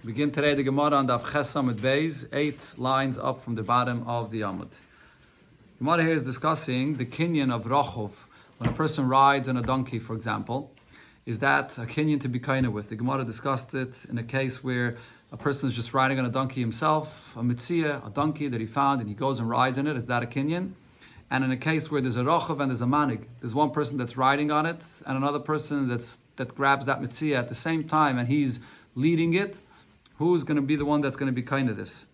Begin today the Gemara on Daf Chesam with Beis, 8 lines up from the bottom of the Amud. Gemara here is discussing the kinyan of Rachov. When a person rides on a donkey, for example, is that a kinyan to be kind with? The Gemara discussed it in a case where a person is just riding on a donkey himself, a Metzia, a donkey that he found, and he goes and rides in it. Is that a kinyan? And in a case where there's a Rachov and there's a Manig, there's one person that's riding on it and another person that grabs that Metzia at the same time and he's leading it. Who's going to be the one that's going to be kind of this?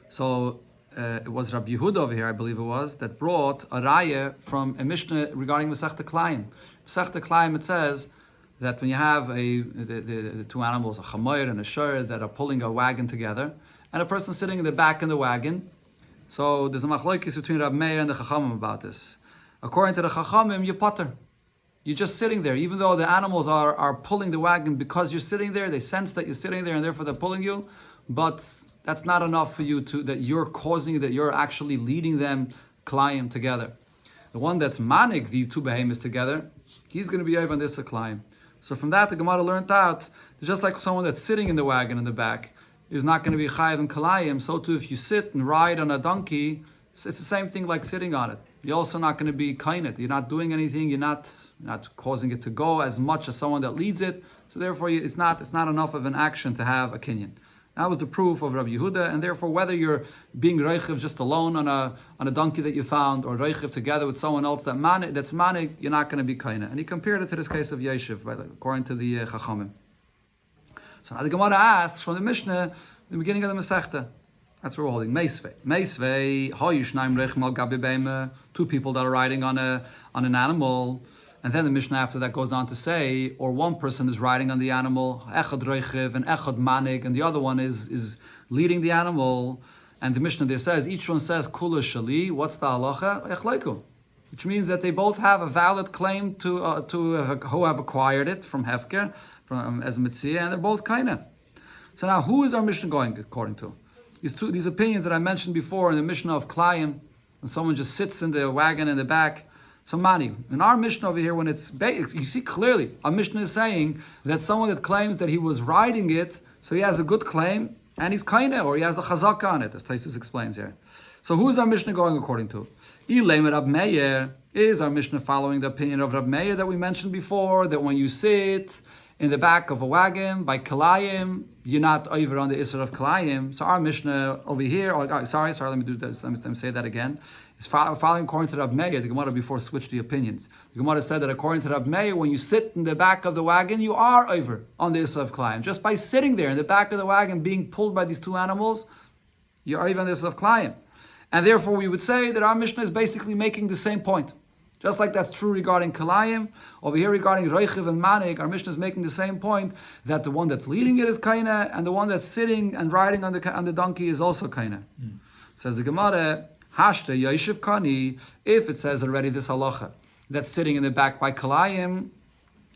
So it was Rabbi Yehuda over here, I believe it was, that brought a raya from a Mishnah regarding Masechta Klayim. Masechta Klayim, it says that when you have the two animals, a chamoyer and a shor, that are pulling a wagon together, and a person sitting in the back in the wagon, so there's a machlokes between Rabbi Meir and the Chachamim about this. According to the Chachamim, you potter. You're just sitting there, even though the animals are pulling the wagon because you're sitting there. They sense that you're sitting there, and therefore they're pulling you. But that's not enough for you that you're actually leading them klayim together. The one that's manik these two behemoths together, he's going to be over on this klayim. So from that, the Gemara learned out that just like someone that's sitting in the wagon in the back is not going to be chayiv and kalayim, so too if you sit and ride on a donkey, it's the same thing like sitting on it. You're also not going to be kainet. You're not doing anything. You're not causing it to go as much as someone that leads it. So therefore, it's not enough of an action to have a kinyan. That was the proof of Rabbi Yehuda, and therefore, whether you're being reichiv just alone on a donkey that you found, or reichiv together with someone else that's manig, you're not going to be kainet. And he compared it to this case of Yeshiv, according to the Chachamim. So now the Gemara asks from the Mishnah, the beginning of the Masechta. That's what we're holding. Meisvei, two people that are riding on an animal, and then the Mishnah after that goes on to say, or one person is riding on the animal, echad reichiv and echad manig, and the other one is leading the animal. And the Mishnah there says each one says kula shali. What's the halacha? Echlaiku, which means that they both have a valid claim to who have acquired it from hefker, from as Metzia, and they're both kaina. So now, who is our Mishnah going according to? These opinions that I mentioned before in the Mishnah of Klayim, when someone just sits in the wagon in the back, so mani. In our Mishnah over here, when you see clearly, our Mishnah is saying that someone that claims that he was riding it, so he has a good claim, and he's kaina, or he has a chazaka on it, as Taisus explains here. So who is our Mishnah going according to? Rab Meir. Is our Mishnah following the opinion of Rab Meir that we mentioned before, that when you sit in the back of a wagon by Kalayim, you're not over on the Isser of Kalayim. So our Mishnah over here, let me do this, let me say that again. It's following according to Rab Meir. The Gemara before switched the opinions. The Gemara said that according to Rab Meir, when you sit in the back of the wagon, you are over on the Isser of Kalayim. Just by sitting there in the back of the wagon being pulled by these two animals, you're over on the Isser of Kalayim. And therefore we would say that our Mishnah is basically making the same point. Just like that's true regarding Kalayim, over here regarding Reichiv and Manik, our Mishnah is making the same point that the one that's leading it is Kaina, and the one that's sitting and riding on the donkey is also Kaina. Says the Gemara, Hashta Yeshiv Kani, if it says already this halacha, that's sitting in the back by Kalayim,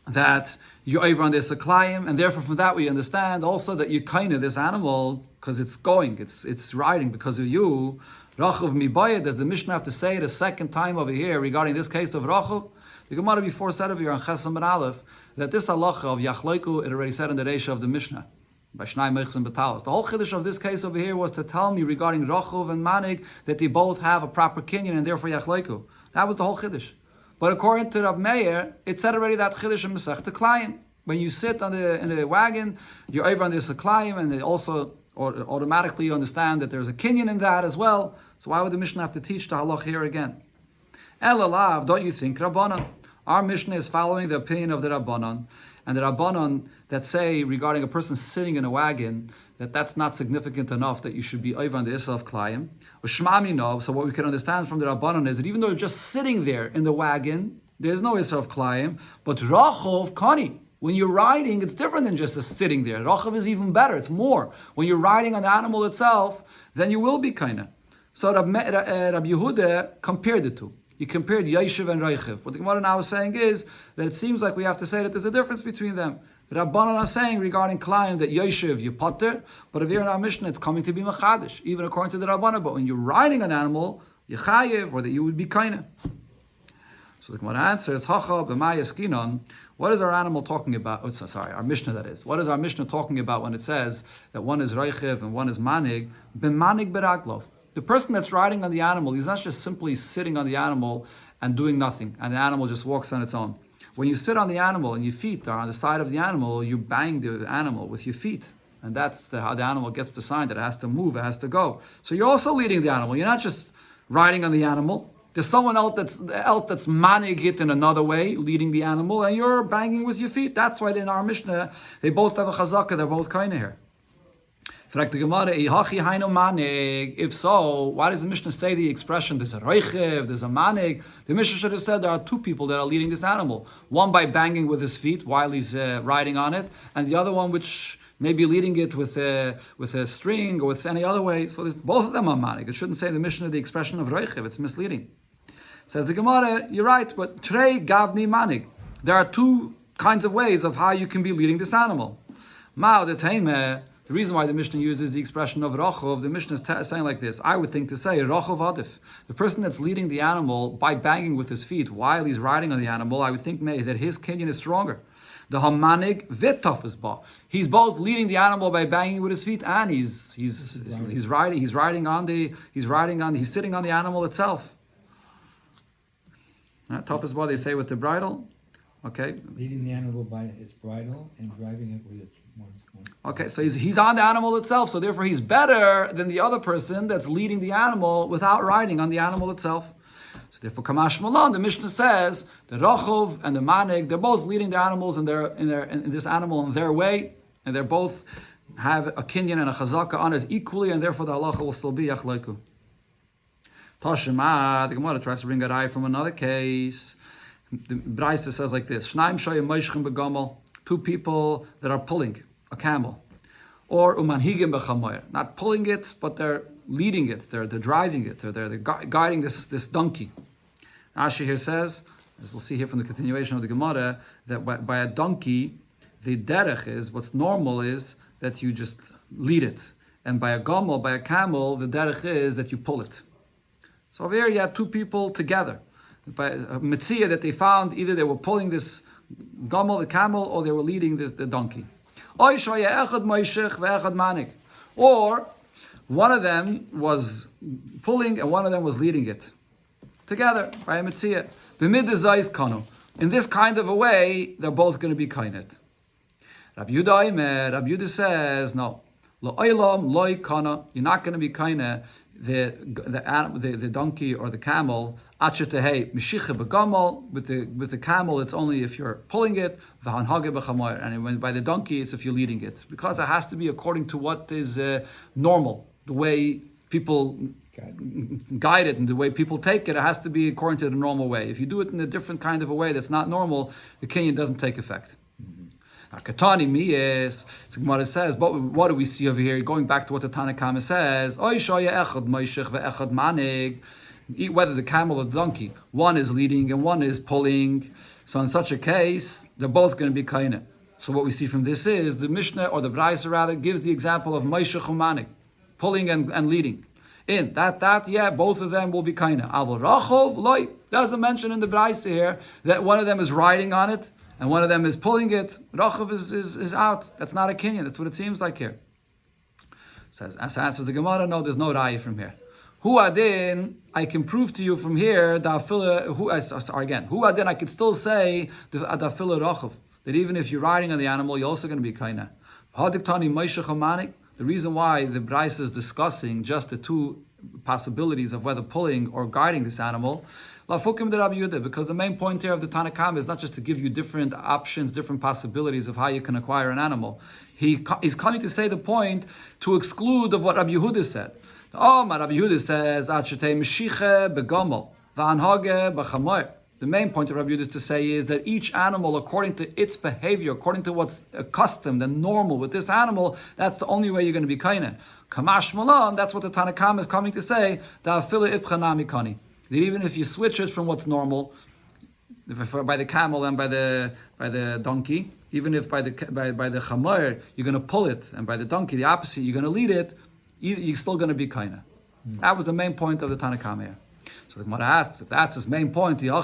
that you're over on this Kalayim, and therefore from that we understand also that you Kaina this animal, because it's riding because of you. Rachav mibayed, does the Mishnah have to say it a second time over here regarding this case of Rachav? The Gemara before said over here on Chesam and Aleph that this halacha of Yachloiku, it already said in the Reisha of the Mishnah by Shnai Mechs and Betalis. The whole chiddush of this case over here was to tell me regarding Rachav and Manik that they both have a proper kinyan and therefore Yachloiku. That was the whole chiddush. But according to Rab Meir, it said already that chiddush in Masechta Klayim. When you sit in the wagon, you're over on this Klayim, and they also automatically you understand that there's a kinyan in that as well. So why would the Mishnah have to teach the halach here again? Elalav, don't you think Rabbanon? Our Mishnah is following the opinion of the Rabbanon, and the Rabbanon that say regarding a person sitting in a wagon that that's not significant enough that you should be over on the Isra of Klayim. Ushmami no. So what we can understand from the Rabbanon is that even though you're just sitting there in the wagon, there's no Isra of Klayim, but Rachov Kani. When you're riding, it's different than just sitting there. Rachav is even better. It's more. When you're riding on the animal itself, then you will be kaina. So Rabbi Yehuda compared the two. He compared Yeshiv and Reichiv. What the Gemara now is saying is that it seems like we have to say that there's a difference between them. Rabbanan are saying regarding Klayim that Yeshiv you potter, but if you're in our Mishnah, it's coming to be Machadish, even according to the Rabbanan. But when you're riding an animal, you chayiv, or that you would be kaina. So the Gemara answers, Hacha b'maya skinon. What is our animal talking about? Oh, sorry, our Mishnah that is. What is our Mishnah talking about when it says that one is reichiv and one is manig? B'manig b'raglov. The person that's riding on the animal, he's not just simply sitting on the animal and doing nothing, and the animal just walks on its own. When you sit on the animal and your feet are on the side of the animal, you bang the animal with your feet. And that's how the animal gets the sign that it has to move, it has to go. So you're also leading the animal. You're not just riding on the animal. There's someone else that's manig it in another way, leading the animal, and you're banging with your feet. That's why in our Mishnah, they both have a chazaka, they're both kind of here. If so, why does the Mishnah say the expression, there's a reichiv, there's a manig? The Mishnah should have said there are two people that are leading this animal. One by banging with his feet while he's riding on it, and the other one which may be leading it with a string or with any other way. So both of them are manig. It shouldn't say in the Mishnah the expression of reichiv, it's misleading. Says the Gemara, you're right, but trei gavni manig. There are two kinds of ways of how you can be leading this animal. The reason why the Mishnah uses the expression of rochov, the Mishnah is saying like this. I would think to say rochov adif. The person that's leading the animal by banging with his feet while he's riding on the animal, I would think that his kinyan is stronger. The hamanig vitov is ba. He's both leading the animal by banging with his feet, and he's sitting on the animal itself. Tough is what they say with the bridle. Okay. Leading the animal by its bridle and driving it with its horns. Okay, so he's on the animal itself, so therefore he's better than the other person that's leading the animal without riding on the animal itself. So therefore, Kamash Malan, the Mishnah says the Rochov and the Manig, they're both leading the animals in this animal in their way, and they both have a kinyan and a chazaka on it equally, and therefore the halacha will still be yachleiku. Tashema, the Gemara tries to bring a eye from another case. The Braisa says like this: Shnaim shoyim moishchim begamel, two people that are pulling a camel, or umanhigim bechamoyer, not pulling it, but they're leading it, they're driving it, they're guiding this donkey. Rashi here says, as we'll see here from the continuation of the Gemara, that by a donkey, the derech is, what's normal is that you just lead it, and by a gamel, by a camel, the derech is that you pull it. So over here you have two people together. By a Metzia that they found, either they were pulling this gamel, the camel, or they were leading the donkey. Or one of them was pulling and one of them was leading it. Together, by a Metzia. In this kind of a way, they're both going to be kainet. Rabbi Yehuda says, no. You're not going to be kainet the donkey or the camel. With the camel, it's only if you're pulling it, and by the donkey, it's if you're leading it. Because it has to be according to what is normal, the way people guide it and the way people take it. It has to be according to the normal way. If you do it in a different kind of a way that's not normal, the kinyan doesn't take effect. Katani miyes. So Gemara says, but what do we see over here? Going back to what the Tanakhama says, whether the camel or the donkey, one is leading and one is pulling. So in such a case, they're both going to be kaina. So what we see from this is the Mishnah, or the Braisa rather, gives the example of Moishech Umanik, pulling and leading. In that, both of them will be kaina. Avol Rachov loy doesn't mention in the Braisa here that one of them is riding on it and one of them is pulling it. Rachov is out. That's not a kinyan. That's what it seems like here. Answers the Gemara, no, there's no raya from here. Hu adin, I can prove to you from here, hu adin, I could still say the dafila rachov, that even if you're riding on the animal, you're also going to be kaina. The reason why the Braisa is discussing just the two possibilities of whether pulling or guiding this animal, because the main point here of the Tanakhama is not just to give you different options, different possibilities of how you can acquire an animal. He's coming to say the point to exclude of what Rabbi Yehuda said. Rabbi Yehuda says, the main point of Rabbi Yehuda is to say is that each animal, according to its behavior, according to what's accustomed and normal with this animal, that's the only way you're going to be kaina. Kamash malan, that's what the Tanakhama is coming to say, that even if you switch it from what's normal, by the camel and by the donkey, even if by the chamor you're going to pull it, and by the donkey the opposite, you're going to lead it, you're still going to be kaina. That was the main point of the Tanakhama here. So the Gemara asks, if that's his main point, so why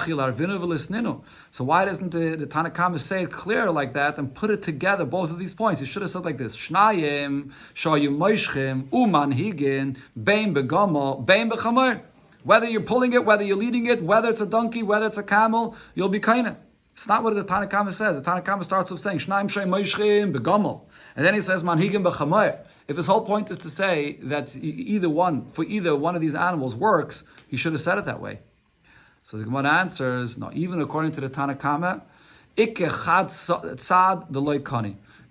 doesn't the Tanakhama say it clear like that and put it together, both of these points? He should have said like this: Shnayim, Shoyim Moishchim, Uman Higin, Bein Begamo, Bein Bechamer. Whether you're pulling it, whether you're leading it, whether it's a donkey, whether it's a camel, you'll be kaina. It's not what the Tanakhama says. The Tanakhama starts with saying Shnayim Shoyim Moishchim Begamo, and then he says Manhigim Bechamer. If his whole point is to say that either one of these animals works, he should have said it that way. So the Gemara answers, no, even according to the Tanakhama,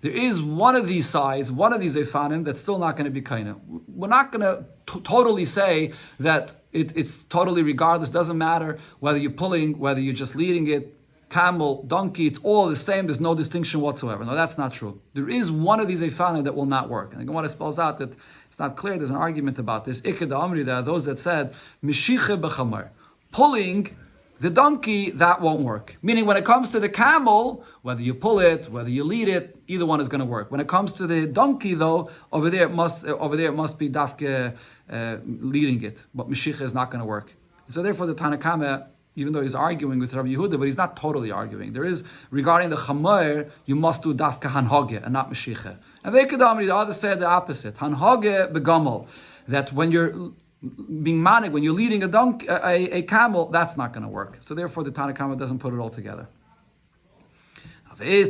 there is one of these sides, one of these efanim that's still not going to be kaina. We're not going to totally say that it's totally regardless, doesn't matter whether you're pulling, whether you're just leading it, camel, donkey, it's all the same, there's no distinction whatsoever. No, that's not true. There is one of these efanim that will not work. And the Gemara spells out that it's not clear, there's an argument about this. Iked Amri, there are those that said, Mishiche b'chamar, pulling the donkey, that won't work. Meaning when it comes to the camel, whether you pull it, whether you lead it, either one is going to work. When it comes to the donkey though, over there it must be dafke leading it. But Mishiche is not going to work. So therefore the Tanakhama, even though he's arguing with Rabbi Yehuda, but he's not totally arguing. There is, regarding the Chamer, you must do dafka hanhage and not Mashiach. And Vekedamri, the others say the opposite. Hanhage begamel, that when you're being manik, when you're leading a donkey, a camel, that's not going to work. So therefore the Tanakhama doesn't put it all together. There are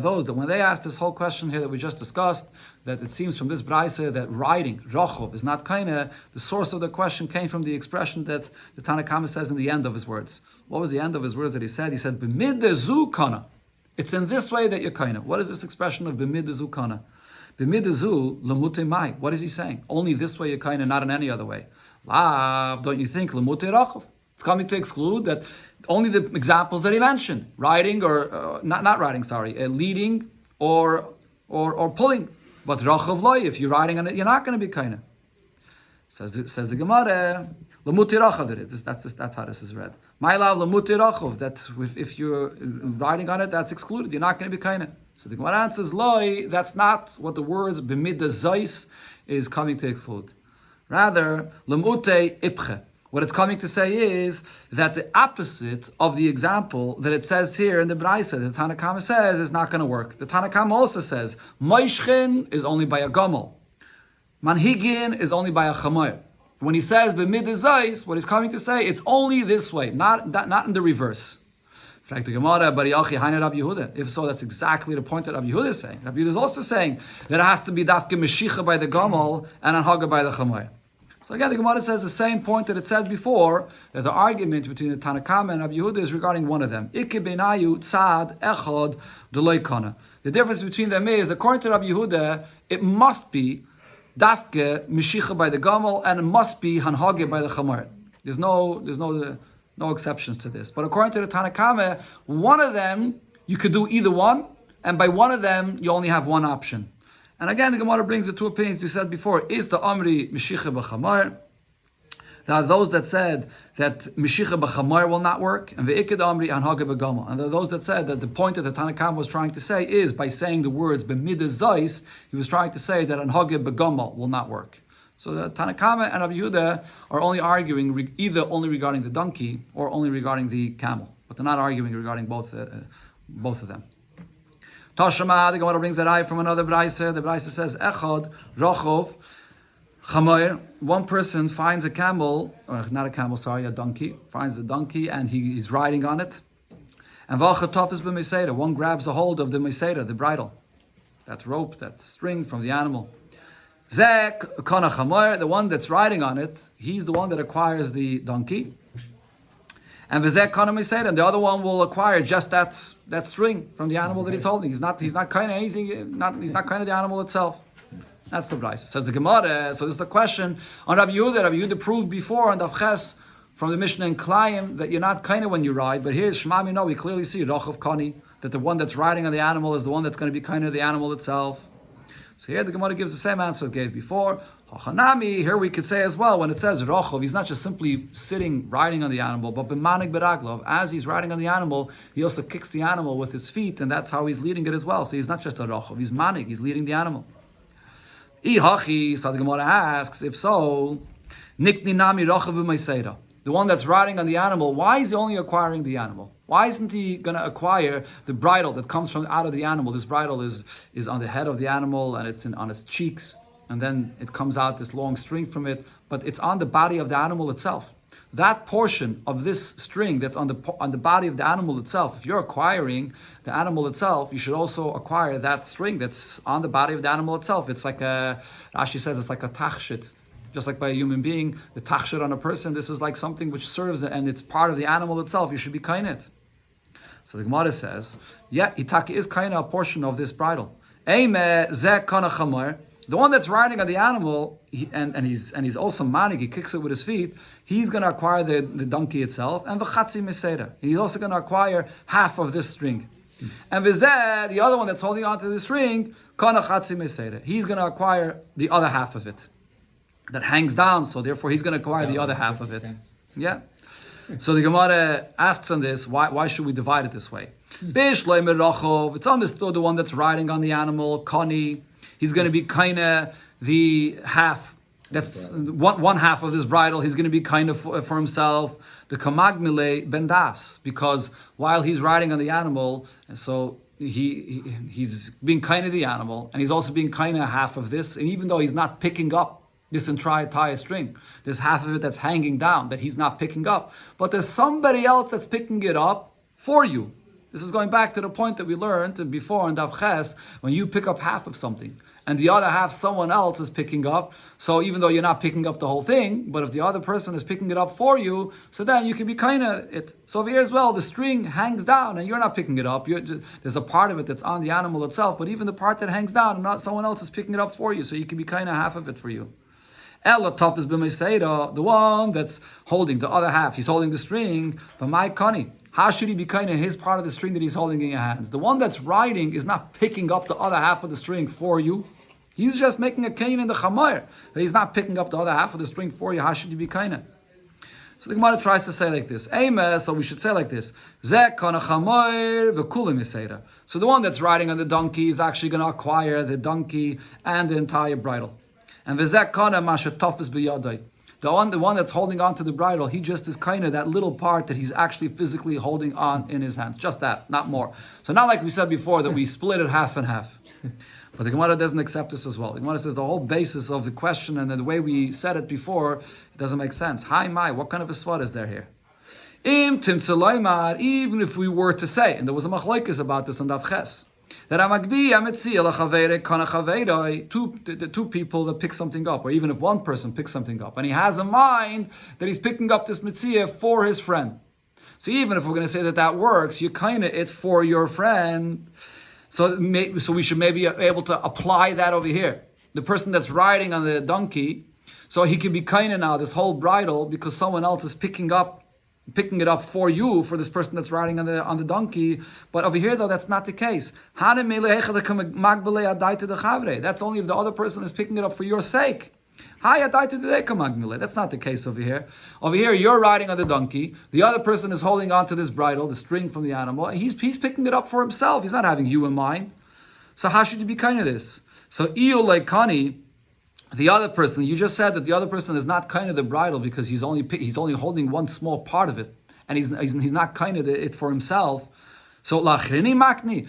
those that when they ask this whole question here that we just discussed, that it seems from this brayse that riding, rochov, is not kaina, the source of the question came from the expression that the Tanakhama says in the end of his words. What was the end of his words that he said? He said, b'midezu kana. It's in this way that you're kaina. What is this expression of b'midezu kana? B'midezu lamute mai. What is he saying? Only this way you're kaina, not in any other way. Lav, don't you think lamute rochov? It's coming to exclude that only the examples that he mentioned, riding or not riding, leading or pulling. But rachav loy, if you're riding on it, you're not going to be kaina. Says the Gemara, lamuti rachav. That's how this is read. My love lamuti rachav. That if you're riding on it, that's excluded. You're not going to be kaina. So the Gemara answers loy. That's not what the words b'mida zais is coming to exclude. Rather, lamute ipche. What it's coming to say is that the opposite of the example that it says here in the Braisa, the Tanakhama says, is not going to work. The Tanakhama also says, Moishchin is only by a gomel. Manhigin is only by a chamoy. When he says, B'mid what he's coming to say, it's only this way, not in the reverse. In fact, the Gemara, if so, that's exactly the point that Rabbi Yehuda is saying. Rabbi Yehuda is also saying that it has to be dafke meshicha by the gomel and anhaga by the chamoy. So again, the Gemara says the same point that it said before, that the argument between the Tanakhama and Rabbi Yehuda is regarding one of them. The difference between them is, according to Rabbi Yehuda, it must be dafke mishicha by the gamel, and it must be hanhage by the chamar. There's no exceptions to this. But according to the Tanakhama, one of them, you could do either one, and by one of them, you only have one option. And again, the Gemara brings the two opinions we said before. Is the Amri Mishicha b'chamar? There are those that said that Mishicha b'chamar will not work, and ve'iked Amri anhaga b'gama. And there are those that said that the point that the Tanakhama was trying to say is, by saying the words b'midah zais, he was trying to say that anhaga b'gama will not work. So the Tanakhama and Rabbi Yehuda are only arguing either only regarding the donkey or only regarding the camel, but they're not arguing regarding both of them. Tashama, the Gemara brings that eye from another Braise. The Braise says, Echad, Rochov, Chamoir. One person finds a camel, or not a camel, sorry, a donkey, finds a donkey and he's riding on it. And Vachatov is b'meseira. One grabs a hold of the meseira, the bridle. That rope, that string from the animal. Zek, Kana Chamoir, the one that's riding on it, he's the one that acquires the donkey. And Vizek Kana Meseira, and the other one will acquire just that string from the animal that he's holding. He's not kind of anything. He's not kind of the animal itself. That's the price. It says the Gemara. So this is a question on Rabbi Yehuda. Rabbi Yehuda proved before on Daf Ches from the Mishnah in Klayim that you're not kind of when you ride. But here's Shema Mino. We clearly see Rochav Kani, that the one that's riding on the animal is the one that's going to be kind of the animal itself. So here the Gemara gives the same answer it gave before. Hachanami, here we could say as well, when it says Rochov, he's not just simply sitting, riding on the animal, but b'manig beraglov. As he's riding on the animal, he also kicks the animal with his feet, and that's how he's leading it as well. So he's not just a Rochov, he's manig, he's leading the animal. Ihachi, so the Gemara asks, if so, Nikni nami rochav u'meiseira. The one that's riding on the animal, why is he only acquiring the animal? Why isn't he going to acquire the bridle that comes from out of the animal? This bridle is on the head of the animal and it's on its cheeks, and then it comes out this long string from it, but it's on the body of the animal itself. That portion of this string that's on the body of the animal itself, if you're acquiring the animal itself, you should also acquire that string that's on the body of the animal itself. It's like Rashi says, it's like a tachshit. Just like by a human being, the tachshit on a person, this is like something which serves and it's part of the animal itself. You should be kainit. So the Gemara says, yeah, itaki is kaina a portion of this bridle. Eime ze kana chamor. The one that's riding on the animal, and he's also manig, he kicks it with his feet, he's going to acquire the donkey itself, and the chatzi meseda. He's also going to acquire half of this string. And vizeh, the other one that's holding onto the string, kana chatzi meseda. He's going to acquire the other half of it. That hangs down, so therefore he's going to acquire the other half of it. Yeah. So the Gemara asks on this, why should we divide it this way? It's understood the one that's riding on the animal, Kani, he's going to be kinda the half, that's one half of this bridle, he's going to be kind of for himself, the Kamagmile Bendas, because while he's riding on the animal, so he's being kind of the animal, and he's also being kind of half of this, and even though he's not picking up this entire string, there's half of it that's hanging down that he's not picking up, but there's somebody else that's picking it up for you. This is going back to the point that we learned before in Dav Ches, when you pick up half of something and the other half someone else is picking up, so even though you're not picking up the whole thing, but if the other person is picking it up for you, so then you can be kind of it. So over here as well, the string hangs down and you're not picking it up. There's a part of it that's on the animal itself, but even the part that hangs down, not someone else is picking it up for you, so you can be kind of half of it for you. The one that's holding the other half, he's holding the string, but my kani, how should he be kind of his part of the string that he's holding in your hands? The one that's riding is not picking up the other half of the string for you. He's just making a kain in the chamor. He's not picking up the other half of the string for you. How should he be kind of? So the Gemara tries to say like this. So we should say like this. So the one that's riding on the donkey is actually going to acquire the donkey and the entire bridle. And the one that's holding on to the bridle, he just is kind of that little part that he's actually physically holding on in his hands. Just that, not more. So not like we said before that we split it half and half. But the Gemara doesn't accept this as well. The Gemara says the whole basis of the question and the way we said it before, it doesn't make sense. Hi, my, what kind of a svat is there here? Even if we were to say, and there was a machlokes about this on Dav Ches, that two people that pick something up, or even if one person picks something up, and he has in mind that he's picking up this mitzvah for his friend. So even if we're going to say that works, you kind of it for your friend. So we should maybe be able to apply that over here. The person that's riding on the donkey, so he can be kind of now this whole bridle because someone else is picking it up for you, for this person that's riding on the donkey. But over here, though, that's not the case. That's only if the other person is picking it up for your sake. That's not the case over here. Over here, you're riding on the donkey. The other person is holding on to this bridle, the string from the animal. He's picking it up for himself. He's not having you in mind. So how should you be kind of this? So Kani, the other person, you just said that the other person is not kind of the bridle because he's only holding one small part of it, and he's not kind of it for himself. So lachrini makni,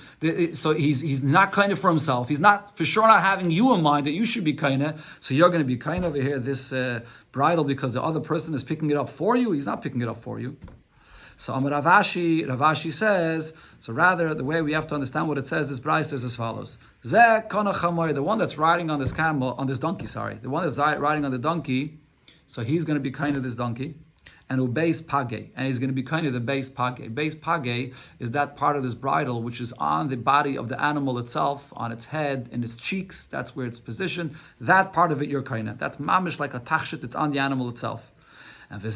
so he's not kind of for himself. He's not for sure not having you in mind that you should be kind of. So you're going to be kind over here this bridle because the other person is picking it up for you. He's not picking it up for you. So Ravashi says, so rather the way we have to understand what it says, this Bryce says as follows. The one that's riding on this donkey, the one that's riding on the donkey, so he's going to be kind of this donkey, and ubeis page, and he's going to be kind of the base page. Base page is that part of this bridle which is on the body of the animal itself, on its head, in its cheeks, that's where it's positioned. That part of it you're kind of. That's mamish like a tachshit that's on the animal itself. And the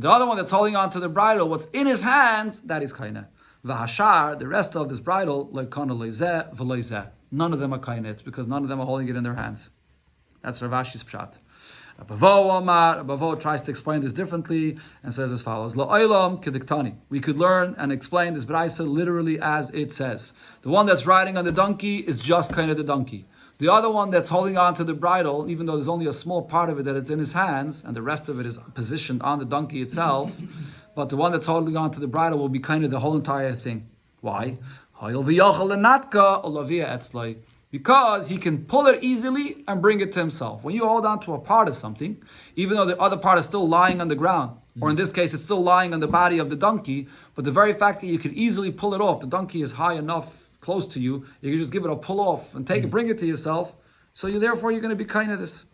other one that's holding on to the bridle, what's in his hands, that is kaina. V'hashar, the rest of this bridle, like kana leizeh v'leizeh. None of them are kaina, because none of them are holding it in their hands. That's Rav Ashi's pshat. Bava tries to explain this differently and says as follows: La'olam kediktani. We could learn and explain this brayso literally as it says. The one that's riding on the donkey is just kind of the donkey. The other one that's holding on to the bridle, even though there's only a small part of it that it's in his hands, and the rest of it is positioned on the donkey itself, but the one that's holding on to the bridle will be kind of the whole entire thing. Why? Because he can pull it easily and bring it to himself. When you hold on to a part of something, even though the other part is still lying on the ground, or in this case it's still lying on the body of the donkey, but the very fact that you can easily pull it off, the donkey is high enough, close to you, you can just give it a pull off and take it, bring it to yourself. So therefore you're going to be kind of this.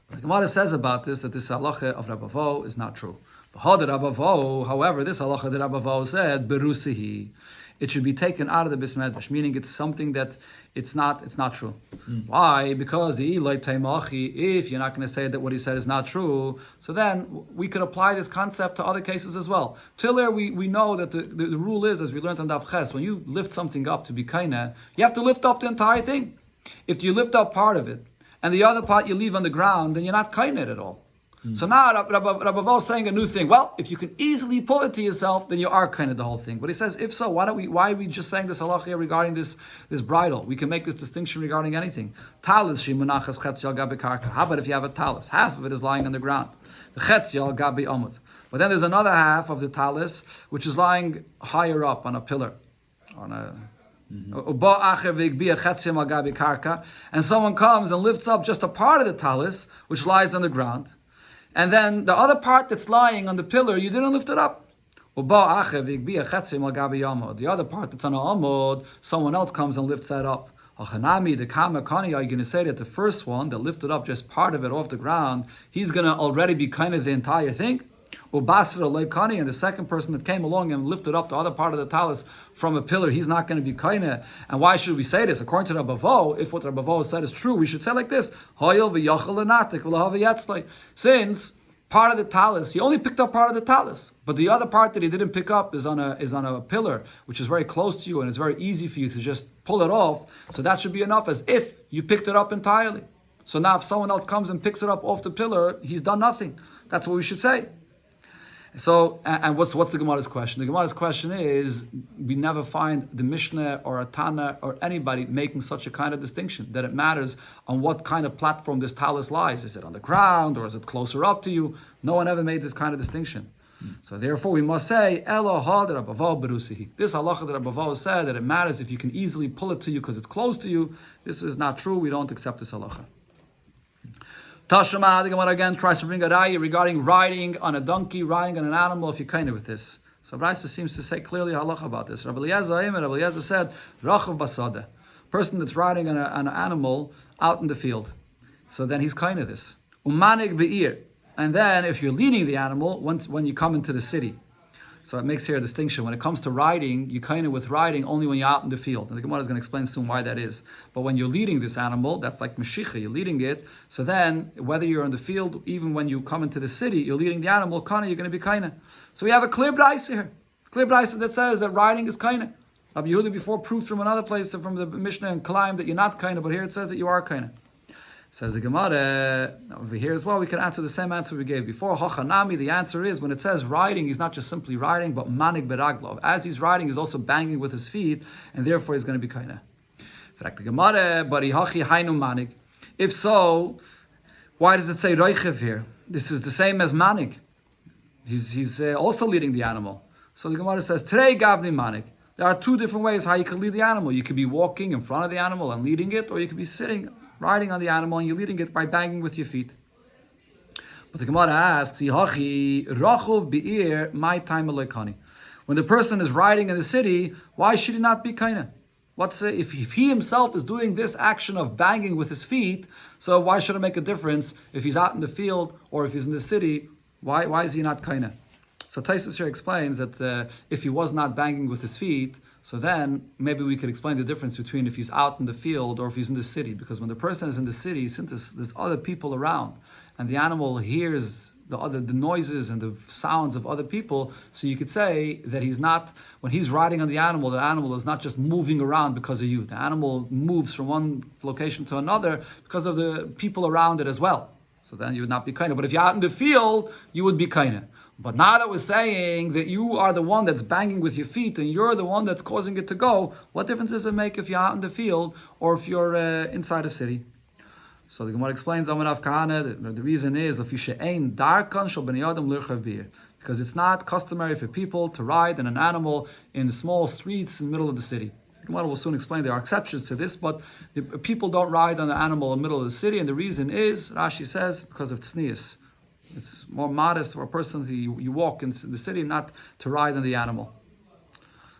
But the Gemara says about this that this halacha of Rabbi Vo is not true. However, this halacha that Rabbi Vo said, berusihi, it should be taken out of the bismedrash, meaning it's something that it's not true. Why? Because if you're not going to say that what he said is not true, so then we could apply this concept to other cases as well. Till there, we know that the rule is, as we learned on Daf Ches, when you lift something up to be kaina, you have to lift up the entire thing. If you lift up part of it, and the other part you leave on the ground, then you're not kaina at all. So now Rabbi Vo is saying a new thing. Well, if you can easily pull it to yourself, then you are kind of the whole thing. But he says, if so, why are we just saying this halacha regarding this bridle? We can make this distinction regarding anything. Talis shimunachas chetzial gabi karka. How about if you have a talis? Half of it is lying on the ground. The chetzial gabi amud. But then there's another half of the talis which is lying higher up on a pillar, on a. And someone comes and lifts up just a part of the talis which lies on the ground. And then the other part that's lying on the pillar, you didn't lift it up. The other part that's on the amud, someone else comes and lifts that up. Are you going to say that the first one that lifted up just part of it off the ground, he's going to already be kind of the entire thing? And the second person that came along and lifted up the other part of the talis from a pillar, he's not going to be kaina. And why should we say this? According to Rabbi Vo, if what Rabbi Vo said is true, we should say like this: since part of the talis, he only picked up part of the talis, but the other part that he didn't pick up is on a pillar, which is very close to you, and it's very easy for you to just pull it off. So that should be enough, as if you picked it up entirely. So now if someone else comes and picks it up off the pillar, he's done nothing. That's what we should say. So, and what's the Gemara's question? The Gemara's question is, we never find the Mishnah or a Tana or anybody making such a kind of distinction, that it matters on what kind of platform this talis lies. Is it on the ground or is it closer up to you? No one ever made this kind of distinction. So therefore we must say, Eloha de Rabbi Vo berusihi. This halacha that Rabbi Vo said, that it matters if you can easily pull it to you because it's close to you, this is not true. We don't accept this halacha. Tashma, the Gemara again tries to bring a raya regarding riding on a donkey, riding on an animal, if you're kind of with this. So Raisa seems to say clearly halacha about this. Rabbi Eliezer said, Rachav basada, person that's riding on an animal out in the field. So then he's kind of this. Umanig be'ir. And then if you're leading the animal, when you come into the city. So it makes here a distinction. When it comes to riding, you kind of with riding only when you're out in the field. And the Gemara is going to explain soon why that is. But when you're leading this animal, that's like Mashiach, you're leading it. So then, whether you're in the field, even when you come into the city, you're leading the animal, kana, you're going to be kaina. So we have a clear brayso here. Clear brayso that says that riding is kaina. Rabbi Yehuda before proved from another place, from the Mishnah and Kalaim, that you're not kaina, but here it says that you are kaina. Says the Gemara, over here as well, we can answer the same answer we gave before. Hachanami, the answer is, when it says riding, he's not just simply riding, but manig beraglov. As he's riding, he's also banging with his feet, and therefore he's going to be kaina. The Gemara, bari hachi hainu manig. If so, why does it say roichev here? This is the same as manig. He's also leading the animal. So the Gemara says, Trei gavni manig. There are two different ways how you can lead the animal. You could be walking in front of the animal and leading it, or you could be sitting, riding on the animal, and you're leading it by banging with your feet. But the Gemara asks, Rachov be'ir, my time alekani. When the person is riding in the city, why should he not be kaina? If he himself is doing this action of banging with his feet, so why should it make a difference if he's out in the field or if he's in the city? Why is he not kaina? So Taisus here explains that if he was not banging with his feet, so then maybe we could explain the difference between if he's out in the field or if he's in the city. Because when the person is in the city, since there's other people around, and the animal hears the noises and the sounds of other people, so you could say that when he's riding on the animal is not just moving around because of you. The animal moves from one location to another because of the people around it as well. So then you would not be kind. But if you're out in the field, you would be kind. But now that we're saying that you are the one that's banging with your feet and you're the one that's causing it to go, what difference does it make if you're out in the field or if you're inside a city? So the Gemara explains, the reason is because it's not customary for people to ride in an animal in small streets in the middle of the city. The Gemara will soon explain there are exceptions to this, but people don't ride on the animal in the middle of the city, and the reason is, Rashi says, because of tznius. It's more modest for a person you walk in the city, not to ride on the animal.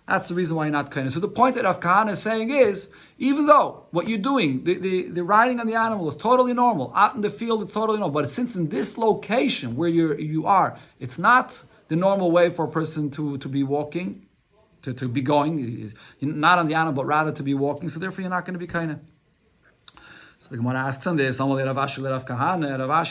That's the reason why you're not kind. So the point that Rav Kahana is saying is, even though what you're doing, the riding on the animal is totally normal, out in the field it's totally normal, but since in this location where you are, it's not the normal way for a person to be walking, to be going, not on the animal, but rather to be walking, so therefore you're not going to be kind. So the Gemara asks on this, Rav Ashi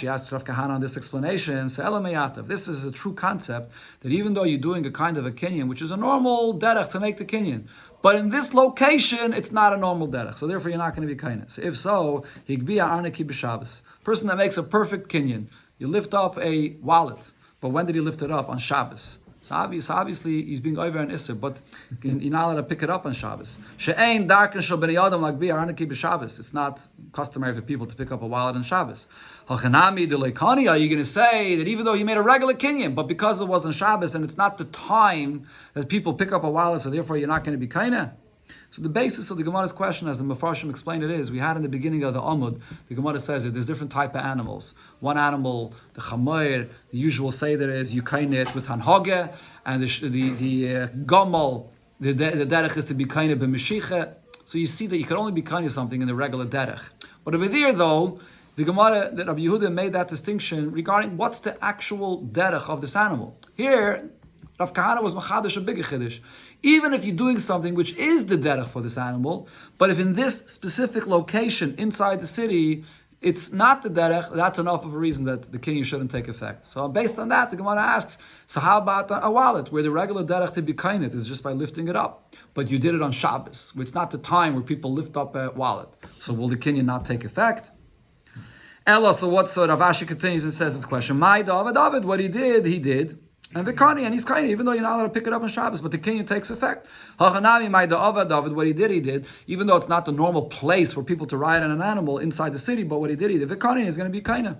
asks Rav Kahana on this explanation, so this is a true concept, that even though you're doing a kind of a kinyan, which is a normal derech to make the kinyan, but in this location, it's not a normal derech, so therefore you're not going to be kind. So if so, higbiya arneki b'Shabbos. Person that makes a perfect kinyan, you lift up a wallet, but when did he lift it up? On Shabbos. So obviously he's being over an Isser, but you're not allowed to pick it up on Shabbos. She'ein darken shel bnei adam lagbi aranaki b'Shabbos. It's not customary for people to pick up a wallet on Shabbos. Hachanami delekani. Are you going to say that even though he made a regular kinyan, but because it was on Shabbos and it's not the time that people pick up a wallet, so therefore you're not going to be kaina? So the basis of the Gemara's question, as the Mefarshim explained it is, we had in the beginning of the Amud, the Gemara says that there's different type of animals. One animal, the chamoir, the usual seder is you kain it with hanhage, and the gamal, the derech is to be kain it b'meshicha. So you see that you can only be kain something in the regular derech. But over there though, the Gemara, that Rabbi Yehuda made that distinction regarding what's the actual derech of this animal. Here, Rav Kahana was machadash a bigger chiddush. Even if you're doing something which is the derech for this animal, but if in this specific location inside the city, it's not the derech, that's enough of a reason that the kinyan shouldn't take effect. So based on that, the Gemara asks, so how about a wallet, where the regular derech to be kainit is just by lifting it up, but you did it on Shabbos, which is not the time where people lift up a wallet. So will the kinyan not take effect? Ella, so Rav Ashi continues and says this question, my David, what he did. And Vikani, and he's kind, even though you're not allowed to pick it up on Shabbos, but the kinyan takes effect. Hachanami, my David, what he did, even though it's not the normal place for people to ride on an animal inside the city, but what he did. Vikani is going to be kind.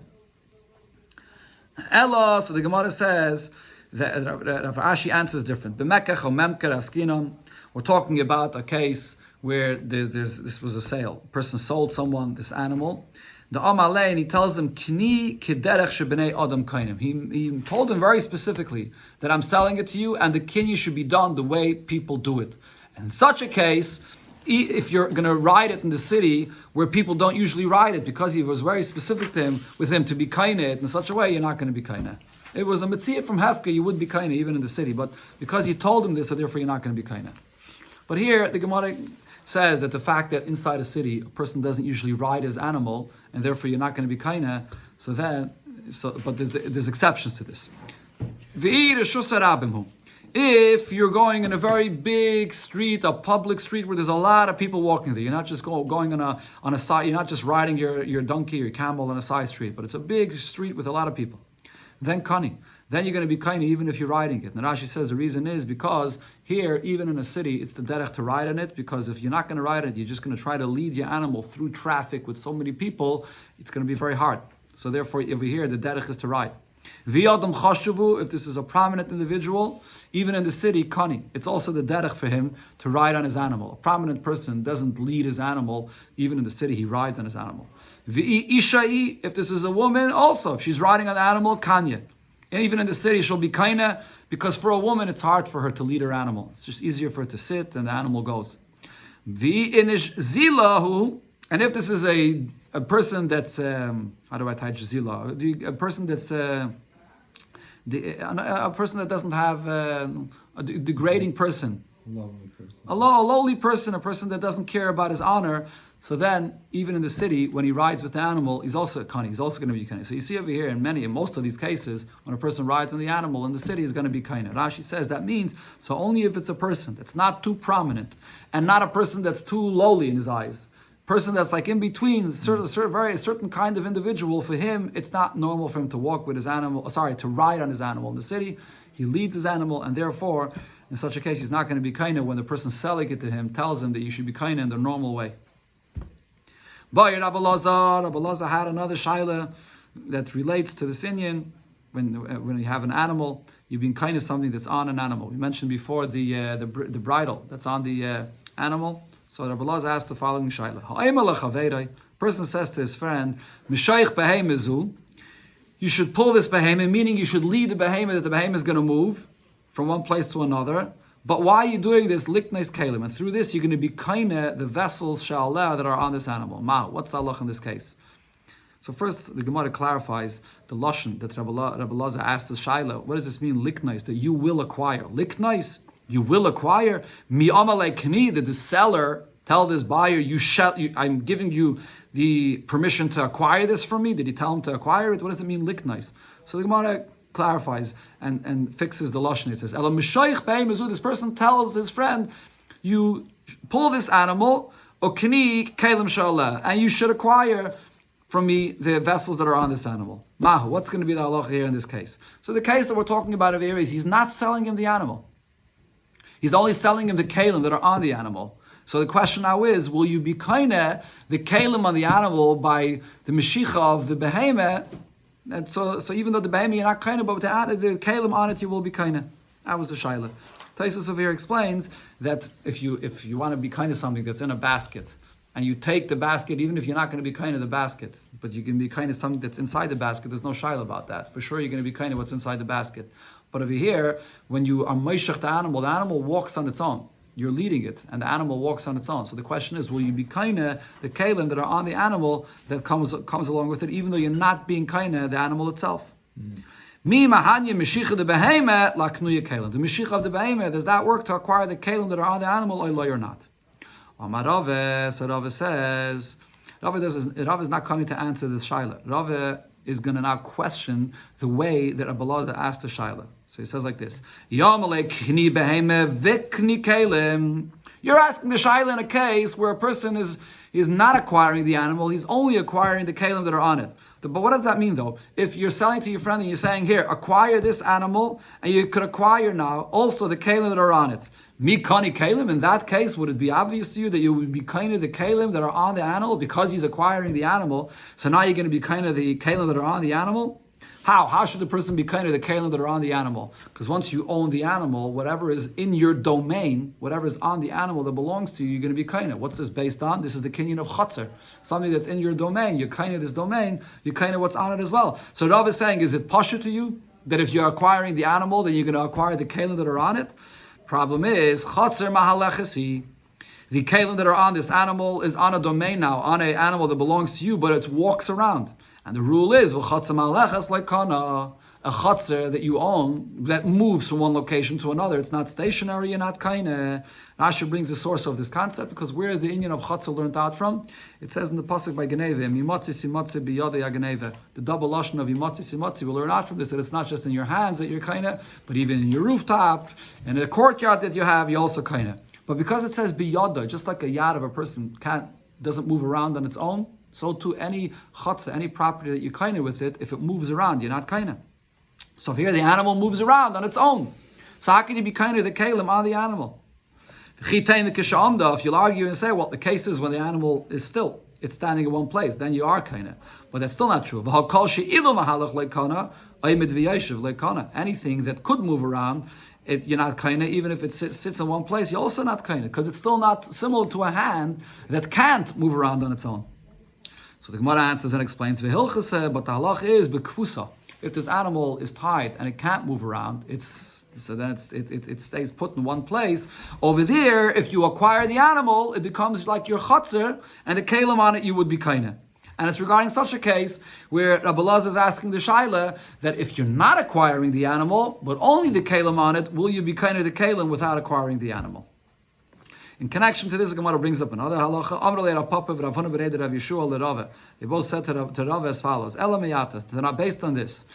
Ella, so the Gemara says, that Rav Ashi answers different. We're talking about a case where this was a sale. A person sold someone this animal. The Amalei, and he tells them, Kni kiderech shebnei adam kainim. He told them very specifically that I'm selling it to you, and the kinyan should be done the way people do it. And in such a case, if you're going to ride it in the city where people don't usually ride it, because he was very specific with him to be kaineh in such a way, you're not going to be kaineh. It was a metzia from Hefka, you would be kaineh even in the city, but because he told him this, so therefore you're not going to be kaineh. But here, the Gemara says that the fact that inside a city a person doesn't usually ride his animal, and therefore you're not going to be kaina. But there's exceptions to this. If you're going in a very big street, a public street where there's a lot of people walking there, you're not just going on a side. You're not just riding your donkey or your camel on a side street, but it's a big street with a lot of people. Then kani. Then you're going to be kaina even if you're riding it. And Rashi says the reason is because here, even in a city, it's the derech to ride on it, because if you're not going to ride it, you're just going to try to lead your animal through traffic with so many people, it's going to be very hard. So therefore, over here, the derech is to ride. V'yadam chashuvu, if this is a prominent individual, even in the city, kani, it's also the derech for him to ride on his animal. A prominent person doesn't lead his animal, even in the city, he rides on his animal. V'i ishai, if this is a woman, also, if she's riding on the animal, kanya. And even in the city, she'll be kaina, because for a woman, it's hard for her to lead her animal. It's just easier for her to sit, and the animal goes. V'inish zilahu, and if this is a person that's, how do I type zila? A person that's, a person that doesn't have a degrading person. A lowly person, a person that doesn't care about his honor. So then, even in the city, when he rides with the animal, he's also kani. He's also going to be kani. So you see over here, in most of these cases, when a person rides on the animal in the city, is going to be kani. Rashi says that means, so only if it's a person that's not too prominent, and not a person that's too lowly in his eyes, person that's like in between, certain kind of individual, for him, it's not normal for him to walk with his animal, to ride on his animal in the city. He leads his animal, and therefore, in such a case, he's not going to be kind of when the person selling it to him tells him that you should be kind in the normal way. But Rabbi Lazar had another shaila that relates to this inyan. When you have an animal, you're being kind of something that's on an animal. We mentioned before the bridle that's on the animal. So Rabbi Lazar asked the following shaila. Person says to his friend, "Mishayich behemezu," you should pull this behemoth, meaning you should lead the behemoth that the behemoth is going to move from one place to another. But why are you doing this? Liknais kalim, and through this you're going to be kaina the vessels sha'aleh that are on this animal. Ma, what's the halach in this case? So first, the Gemara clarifies the lashon that Rabbi Lazar asked the shaila. What does this mean? Liknais, that you will acquire. Liknais, you will acquire. Mi amalei kni, that the seller tell this buyer, I'm giving you the permission to acquire this from me. Did he tell him to acquire it? What does it mean? Liknais. So the Gemara clarifies and fixes the lashon. It says, "Ela mishayich be'emezu." This person tells his friend, "You pull this animal, okni kalim sha'aleh, and you should acquire from me the vessels that are on this animal." Mahu, what's going to be the halacha here in this case? So the case that we're talking about over here is he's not selling him the animal. He's only selling him the kalim that are on the animal. So the question now is, will you be kaineh the kalim on the animal by the meshicha of the behemoth? And so even though the behemoth you're not kaineh, but the kalim on it you will be kaineh. That was the shaila. Taisus over here explains that if you want to be kaineh something that's in a basket, and you take the basket, even if you're not going to be kind of the basket, but you can be kind of something that's inside the basket, there's no shaila about that. For sure, you're going to be kind of what's inside the basket. But over here, when you are meishach the animal walks on its own. You're leading it, and the animal walks on its own. So the question is, will you be kaineh the kalim that are on the animal that comes along with it, even though you're not being kaineh the animal itself? Mi mahanya meshicha the behemoth laknuya kalim. The meshicha of the behemoth, does that work to acquire the kalim that are on the animal, or not? So Rava says, Rava is not coming to answer this shaila. Rava is going to now question the way that Rabbi Lazar asked the shaila. So he says like this: You're asking the shaila in a case where a person is not acquiring the animal; he's only acquiring the kalim that are on it. But what does that mean, though? If you're selling to your friend and you're saying, "Here, acquire this animal," and you could acquire now also the kalim that are on it. Mikani kalim. In that case, would it be obvious to you that you would be kind of the kalim that are on the animal because he's acquiring the animal? So now you're going to be kind of the kalim that are on the animal. How should the person be kind of the kalim that are on the animal? Because once you own the animal, whatever is in your domain, whatever is on the animal that belongs to you, you're going to be kind of. What's this based on? This is the kinyan of chatzar. Something that's in your domain. You're kind of this domain. You're kind of what's on it as well. So Rav is saying, is it pasha to you that if you're acquiring the animal, then you're going to acquire the kalim that are on it? Problem is, chatzar mahalechasi. The kalim that are on this animal is on a domain now, on an animal that belongs to you, but it walks around. And the rule is, a chatzar that you own, that moves from one location to another. It's not stationary, you're not kaineh. Rashi brings the source of this concept, because where is the inyan of chatzar learned out from? It says in the pasuk by Geneva, the double lashon of Yimotzi Simotzi, we learn out from this that it's not just in your hands that you're kaineh, but even in your rooftop, in a courtyard that you have, you're also kaineh. But because it says biyada, just like a yad of a person doesn't move around on its own, so too any chatzah, any property that you kaineh with it, if it moves around, you're not kaineh. So if here the animal moves around on its own, so how can you be kaineh the kalim on the animal? If you'll argue and say, well, the case is when the animal is still, it's standing in one place, then you are kaineh. But that's still not true. Anything that could move around, you're not kaineh. Even if it sits in one place, you're also not kaineh, because it's still not similar to a hand that can't move around on its own. So the Gemara answers and explains, but the halach is bekfusa. If this animal is tied and it can't move around, it stays put in one place. Over there, if you acquire the animal, it becomes like your chatzar, and the kalim on it you would be kaineh. And it's regarding such a case where Rabbi Lazar is asking the shaila that if you're not acquiring the animal, but only the kalim on it, will you be kaineh the kalim without acquiring the animal? In connection to this, the Gemara brings up another halacha. They both said to Rav as follows: Ela meyata. They're not based on this.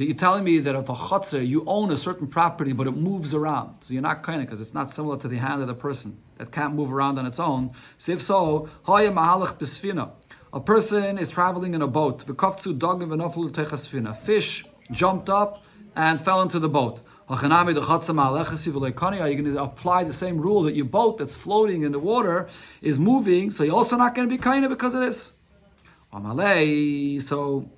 You're telling me that if a chotzer, you own a certain property, but it moves around. So you're not kind of, because it's not similar to the hand of the person that can't move around on its own. So if so, haya mahalach b'sfina. A person is traveling in a boat. V'kafzu dogim v'noflu techasfina. Fish jumped up and fell into the boat. Are you going to apply the same rule that your boat that's floating in the water is moving, so you're also not going to be kind of because of this? So,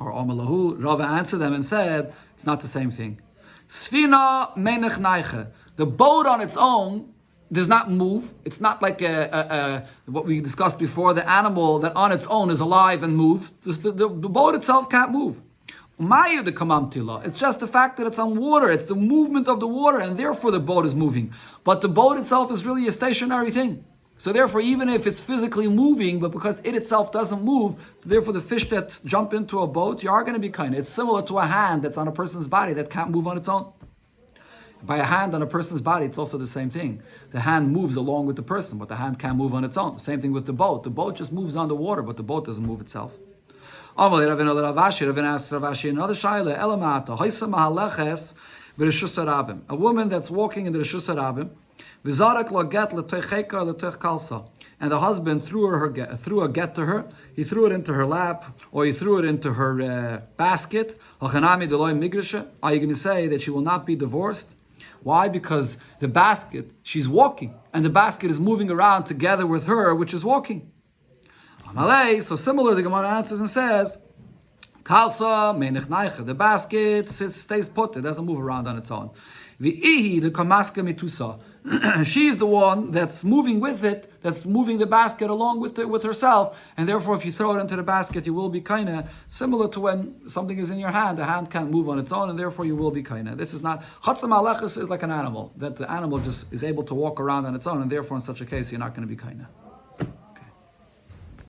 or Amalahu, Rava answered them and said, it's not the same thing. Sfina menech naiche. The boat on its own does not move. It's not like what we discussed before, the animal that on its own is alive and moves. The boat itself can't move. It's just the fact that it's on water. It's the movement of the water, and therefore the boat is moving. But the boat itself is really a stationary thing. So therefore, even if it's physically moving, but because it itself doesn't move, so therefore the fish that jump into a boat, you are going to be kind. It's similar to a hand that's on a person's body that can't move on its own. By a hand on a person's body, it's also the same thing. The hand moves along with the person, but the hand can't move on its own. Same thing with the boat. The boat just moves on the water, but the boat doesn't move itself. Ravin asked Ravashi another shaila, Elamata, Hoisa Mahaleches, B'Reshus Harabim. A woman that's walking in the Reshus Harabim, V'zarak lo get l'toicheka l'toich kalsa. And the husband threw a get to her. He threw it into her lap, or he threw it into her basket. Are you going to say that she will not be divorced? Why? Because the basket, she's walking, and the basket is moving around together with her, which is walking. So similar, the Gemara answers and says, Kalsa meinich naiche. The basket stays put; it doesn't move around on its own. V'ihi the kamaska mitusa. She's the one that's moving with it, that's moving the basket along with herself, and therefore, if you throw it into the basket, you will be kaina. Similar to when something is in your hand, the hand can't move on its own, and therefore you will be kaina. This is not chatzam alechus is like an animal that the animal just is able to walk around on its own, and therefore, in such a case, you're not going to be kaina.